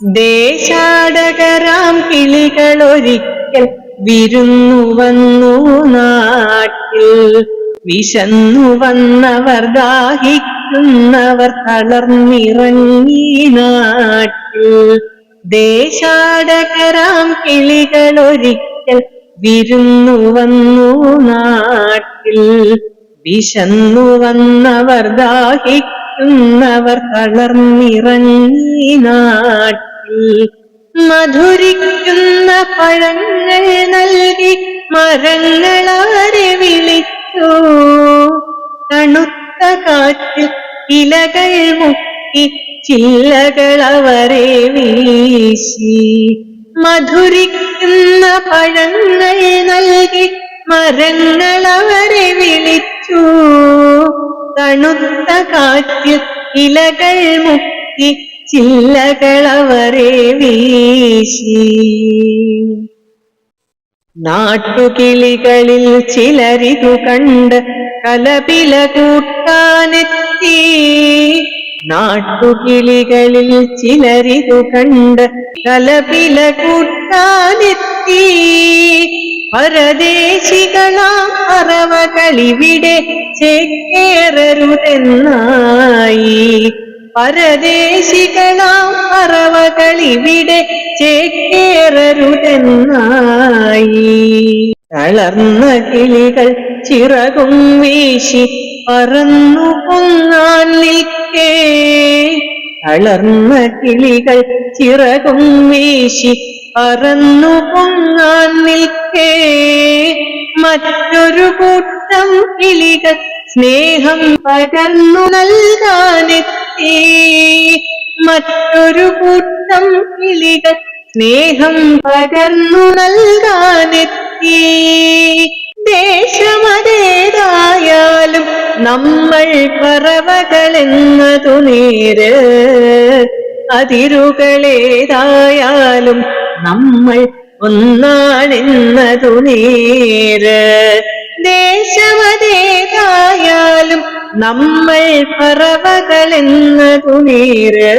ദേശാടകരാം കിളികളൊരിക്കൽ വിരുന്നു വന്നു നാട്ടിൽ. വിശന്നു വന്നവർ ദാഹിക്കുന്നവർ തളർന്നിറങ്ങി നാട്ടിൽ. ദേശാടകരാം കിളികളൊരിക്കൽ വിരുന്നു വന്നു നാട്ടിൽ. വിശന്നു വന്നവർ ദാഹിക്കുന്നവർ തളർന്നിറങ്ങി നാട്ടിൽ. മധുരിക്കുന്ന പഴങ്ങൾ നൽകി മരങ്ങളാരെ വിളിച്ചു. തണുത്ത കാറ്റിൽ ഇലകൾ മുക്കി ചില്ലകളവരെ വീശി. മധുരിക്കുന്ന പഴങ്ങൾ നൽകി മരങ്ങളവരെ വിളിച്ചു. തണുത്ത കാറ്റിൽ ഇലകൾ മുക്കി ചില്ലകളവരെ വീശി. നാട്ടുകിളികളിൽ ചിലരിതു കണ്ട് കലപില കൂട്ടാനെത്തി. നാട്ടുകിളികളിൽ ചിലരിതു കണ്ട് കലപില കൂട്ടാനെത്തി. പരദേശികളാം പറവകളിവിടെ ചേക്കേറരുതെന്നായി. പരദേശികളാം പറവകളിവിടെ ചേക്കേറരുതെന്നായി. തളർന്ന കിളികൾ ചിറകും വീശി പറന്നു പൊങ്ങാൻ നിൽക്കേ. തളർന്ന കിളികൾ ചിറകും വീശി പറന്നു പൊങ്ങാൻ നിൽക്കേ. മറ്റൊരു കൂട്ടം കിളികൾ സ്നേഹം പകർന്നു നൽകാനെത്തി. മറ്റൊരു കൂട്ടം കിളികൾ സ്നേഹം പകർന്നു നൽകാനെത്തി. ദേശമതേതായാലും നമ്മൾ പറവകളെന്നതു നേര്. അതിരുകളേതായാലും നമ്മൾ ഒന്നാണെന്നതു നേര്. ദേശമതേതായാലും നമ്മൾ പറവകളെന്നതു നേര്.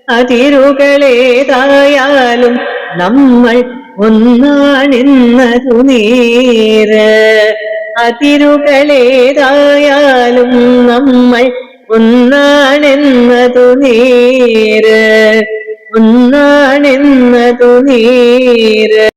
അതിരുകളേതായാലും നമ്മൾ ഒന്നാണെന്നതു നേര്. അതിരുകളേതായാലും നമ്മൾ ഒന്നാണെന്നതു നേര്. ഒന്നാണെന്നതു നേര്.